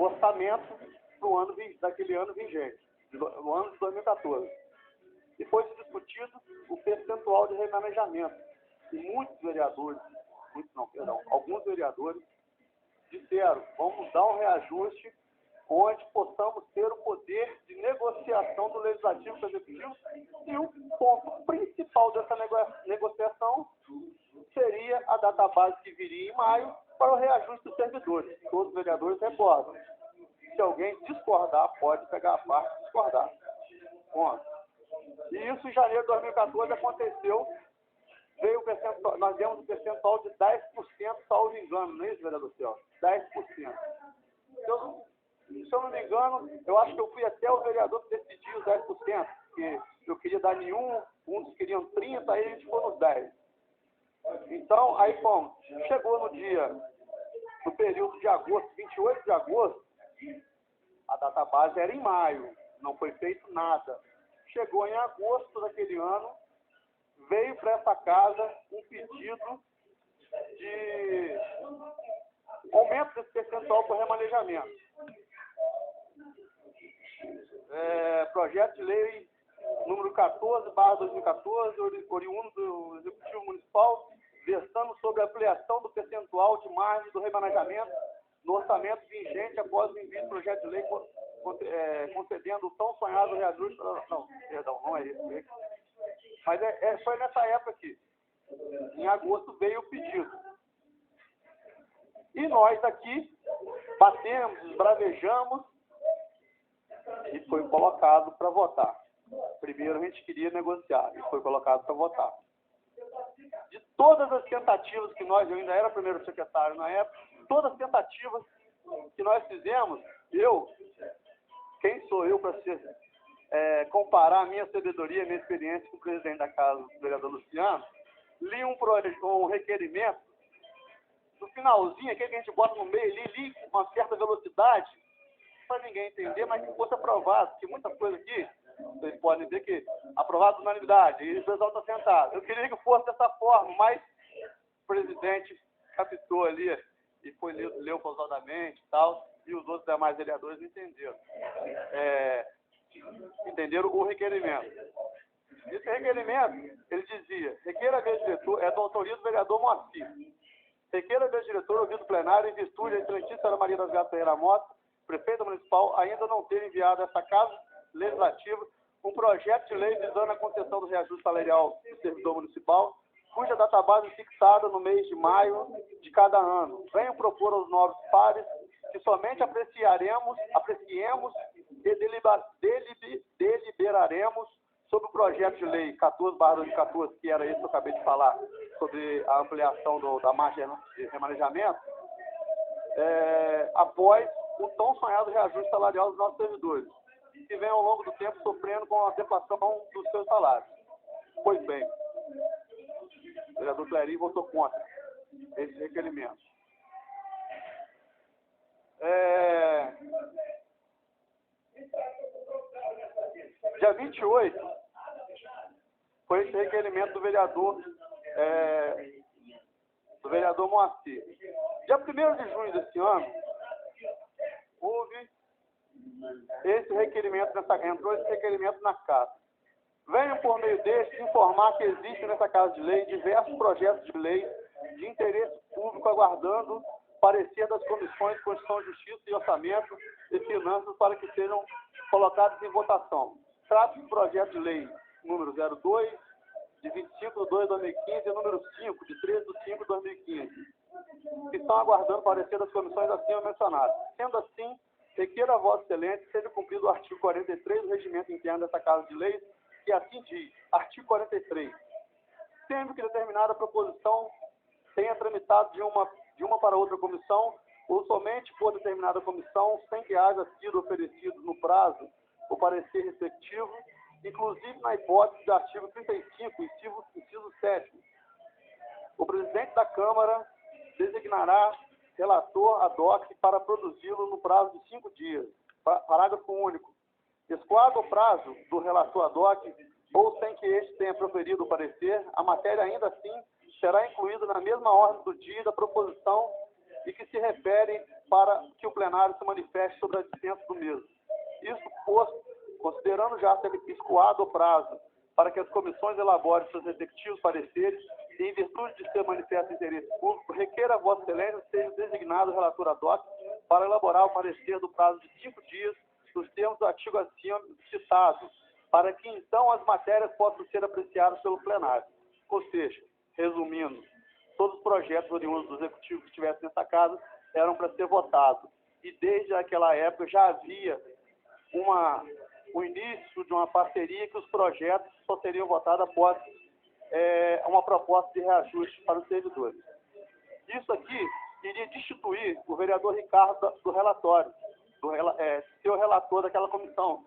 orçamento pro ano, daquele ano vigente, no ano de 2014. E foi discutido o percentual de remanejamento. E muitos vereadores, alguns vereadores disseram, vamos dar um reajuste onde possamos ter o poder de negociação do Legislativo com o Executivo, e o ponto principal dessa negociação seria a database que viria em maio para o reajuste dos servidores. Todos os vereadores recordam. Se alguém discordar, pode pegar a parte e discordar. Ponto. E isso em janeiro de 2014 aconteceu, nós demos um percentual de 10%, salvo engano, não é isso, vereador Celso? 10%. Se eu não me engano, eu acho que eu fui até o vereador que decidiu os 10%, porque eu queria dar nenhum, uns queriam 30%, aí a gente foi nos 10%. Então, aí fomos. Chegou no período de agosto, 28 de agosto, a database era em maio, não foi feito nada. Chegou em agosto daquele ano, veio para essa casa um pedido de aumento desse percentual por remanejamento. Projeto de lei número 14/2014, oriundo do Executivo Municipal, versando sobre a ampliação do percentual de margem do remanejamento no orçamento vigente após o envio do projeto de lei concedendo o tão sonhado reajuste. Não é isso. Mas foi nessa época aqui. Em agosto veio o pedido. E nós aqui batemos, esbravejamos e foi colocado para votar. Primeiro a gente queria negociar e foi colocado para votar. De todas as tentativas que nós, eu ainda era primeiro secretário na época, todas as tentativas que nós fizemos, quem sou eu para comparar a minha sabedoria, a minha experiência com o presidente da casa, o vereador Luciano, li um requerimento, no finalzinho, aquele que a gente bota no meio, li com uma certa velocidade, para ninguém entender, mas que fosse aprovado, porque muita coisa aqui, vocês podem ver que aprovado por unanimidade, e o pessoal está sentado. Eu queria que fosse dessa forma, mas o presidente captou ali e foi leu pausadamente e tal, e os outros demais vereadores entenderam. Entenderam o requerimento. Esse requerimento, ele dizia, requeira a vez diretor, é da autoria do vereador Moacir. Requeira a vez diretor, ouvido plenário, em virtude da excelentíssima Ana Maria das Graças Ferreira Mota, prefeita municipal, ainda não ter enviado a essa casa legislativa um projeto de lei visando a concessão do reajuste salarial do servidor municipal, cuja database é fixada no mês de maio de cada ano. Venho propor aos novos pares que somente apreciemos e deliberaremos sobre o projeto de lei 14/2014, que era esse que eu acabei de falar, sobre a ampliação da margem de remanejamento, após o tão sonhado reajuste salarial dos nossos servidores, que vem ao longo do tempo sofrendo com a deflação dos seus salários. Pois bem, o vereador Cléry votou contra esse requerimento. Dia 28 foi esse requerimento do vereador Moacir. Dia 1º de junho desse ano, houve esse requerimento, entrou esse requerimento na casa. Venho, por meio deste, informar que existe nessa Casa de Lei diversos projetos de lei de interesse público aguardando parecer das comissões de Constituição, Justiça e Orçamento e Finanças para que sejam colocados em votação. Trata-se do projeto de lei número 02, de 25/2/2015 e número 5, de 13/5/2015, que estão aguardando parecer das comissões acima mencionadas. Sendo assim, requeiro a Vossa Excelência que seja cumprido o artigo 43 do Regimento Interno dessa Casa de Leis, que assim diz, artigo 43. Sendo que determinada proposição tenha tramitado de uma para outra comissão, ou somente por determinada comissão, sem que haja sido oferecido no prazo o parecer respectivo, inclusive na hipótese do artigo 35, inciso 7º. O presidente da Câmara designará relator ad hoc para produzi-lo no prazo de 5 dias. Parágrafo único. Escoado o prazo do relator ad hoc, ou sem que este tenha proferido o parecer, a matéria ainda assim será incluída na mesma ordem do dia da proposição e que se referem para que o plenário se manifeste sobre a dissenso do mesmo. Isso posto, considerando já ser escoado o prazo para que as comissões elaborem seus respectivos pareceres e, em virtude de ser manifesto interesse público, requer a Vossa Excelência seja designado o relator ad hoc para elaborar o parecer do prazo de 5 dias, nos termos do artigo acima citado, para que então as matérias possam ser apreciadas pelo plenário. Ou seja, resumindo, todos os projetos oriundos do Executivo que estivessem nessa casa eram para ser votados. E desde aquela época já havia o início de uma parceria que os projetos só seriam votados após uma proposta de reajuste para os servidores. Isso aqui iria destituir o vereador Ricardo do relatório, ser o relator daquela comissão.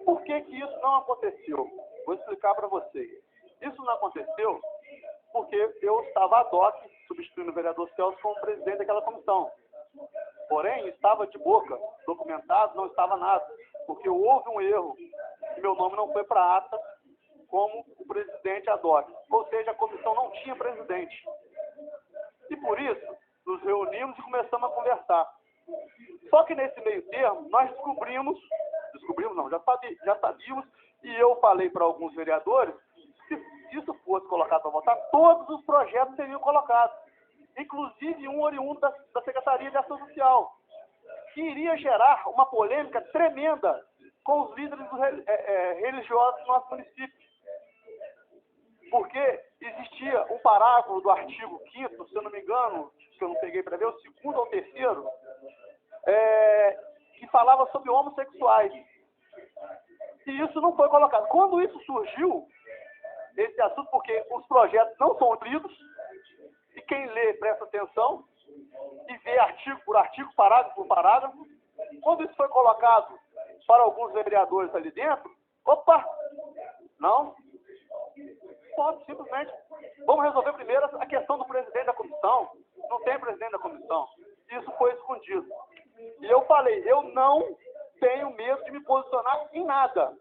Por que isso não aconteceu? Vou explicar para vocês. Isso não aconteceu porque eu estava ad hoc, substituindo o vereador Celso como presidente daquela comissão. Porém, estava de boca, documentado, não estava nada, porque houve um erro e meu nome não foi para a ata como o presidente ad hoc. Ou seja, a comissão não tinha presidente. E por isso, nos reunimos e começamos a conversar. Só que nesse meio termo, nós já sabíamos, e eu falei para alguns vereadores, que se isso fosse colocado para votar, todos os projetos seriam colocados, inclusive um oriundo da Secretaria de Ação Social, que iria gerar uma polêmica tremenda com os líderes religiosos do nosso município. Porque existia um parágrafo do artigo 5º, se eu não me engano, que eu não peguei para ver, o 2º ou 3º, que falava sobre homossexuais. E isso não foi colocado. Quando isso surgiu, esse assunto, porque os projetos não são lidos, e quem lê presta atenção, e vê artigo por artigo, parágrafo por parágrafo, quando isso foi colocado para alguns vereadores ali dentro, opa, não, pode, simplesmente, vamos resolver primeiro a questão do presidente da comissão. Não tem presidente da comissão. Isso foi escondido. E eu falei, eu não tenho medo de me posicionar em nada.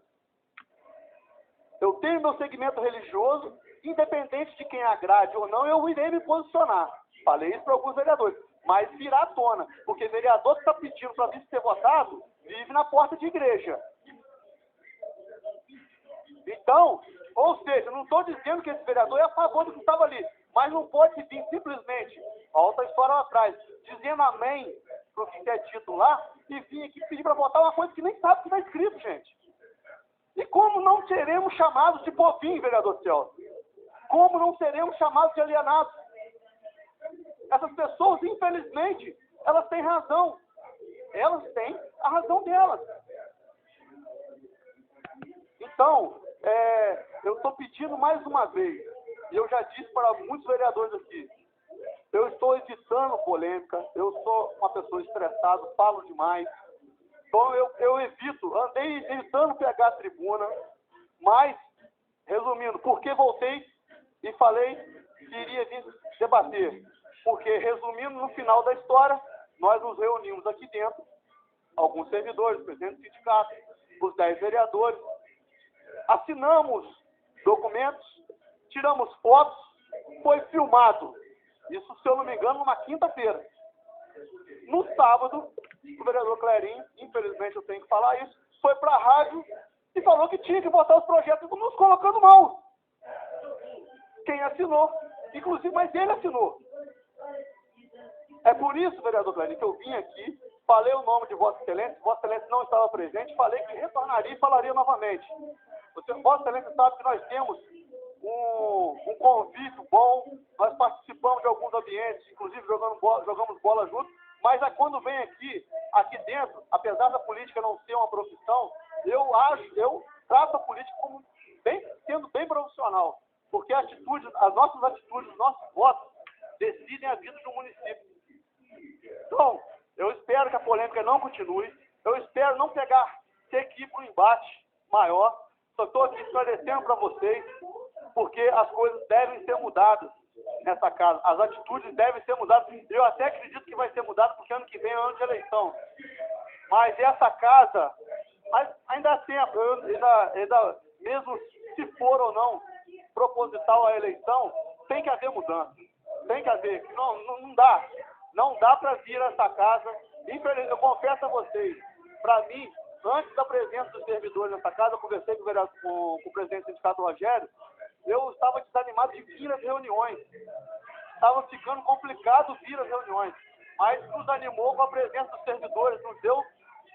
Eu tenho meu segmento religioso, independente de quem agrade ou não, eu irei me posicionar. Falei isso para alguns vereadores. Mas virá à tona, porque vereador que está pedindo para vir ser votado, vive na porta de igreja. Então, ou seja, não estou dizendo que esse vereador é a favor do que estava ali, mas não pode vir simplesmente, volta a história lá atrás, dizendo amém para o que é dito lá, e vir aqui pedir para votar uma coisa que nem sabe o que está escrito, gente. E como não seremos chamados de povinho, vereador Celso? Como não seremos chamados de alienados? Essas pessoas, infelizmente, elas têm razão. Elas têm a razão delas. Então, eu estou pedindo mais uma vez, e eu já disse para muitos vereadores aqui, eu estou evitando polêmica, eu sou uma pessoa estressada, falo demais, então eu evito, andei evitando pegar a tribuna, mas, resumindo, porque voltei e falei que iria vir debater, porque, resumindo, no final da história, nós nos reunimos aqui dentro, alguns servidores, presidente do sindicato, os 10 vereadores, assinamos documentos, tiramos fotos, foi filmado. Isso, se eu não me engano, numa quinta-feira. No sábado, o vereador Clerim, infelizmente eu tenho que falar isso, foi para a rádio e falou que tinha que votar os projetos, nos colocando mal. Quem assinou, inclusive, mas ele assinou. É por isso, vereador Clerim, que eu vim aqui, falei o nome de Vossa Excelência não estava presente, falei que retornaria e falaria novamente. Vossa Excelência sabe que nós temos um convívio bom, nós participamos de alguns ambientes, inclusive jogamos bola juntos, mas quando vem aqui dentro, apesar da política não ser uma profissão, eu trato a política como sendo bem profissional, porque as nossas atitudes, os nossos votos decidem a vida de um município. Então, eu espero que a polêmica não continue, eu espero não ter que ir para um embate maior. Só estou aqui esclarecendo para vocês, porque as coisas devem ser mudadas nessa casa, as atitudes devem ser mudadas. Eu até acredito que vai ser mudado, porque ano que vem é ano de eleição. Mas essa casa, ainda há tempo, ainda, mesmo se for ou não proposital a eleição, tem que haver mudança. Tem que haver. Não dá. Não dá para vir a essa casa. Infelizmente, eu confesso a vocês, para mim, antes da presença dos servidores nessa casa, eu conversei com o presidente do sindicato Rogério, eu estava desanimado de vir às reuniões. Estava ficando complicado vir às reuniões. Mas nos animou com a presença dos servidores, nos deu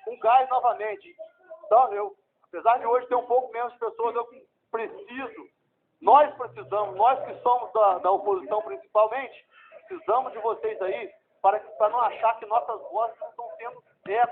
um gás novamente. Então, apesar de hoje ter um pouco menos de pessoas, eu preciso, nós precisamos, nós que somos da oposição principalmente, precisamos de vocês aí para não achar que nossas vozes não estão sendo eco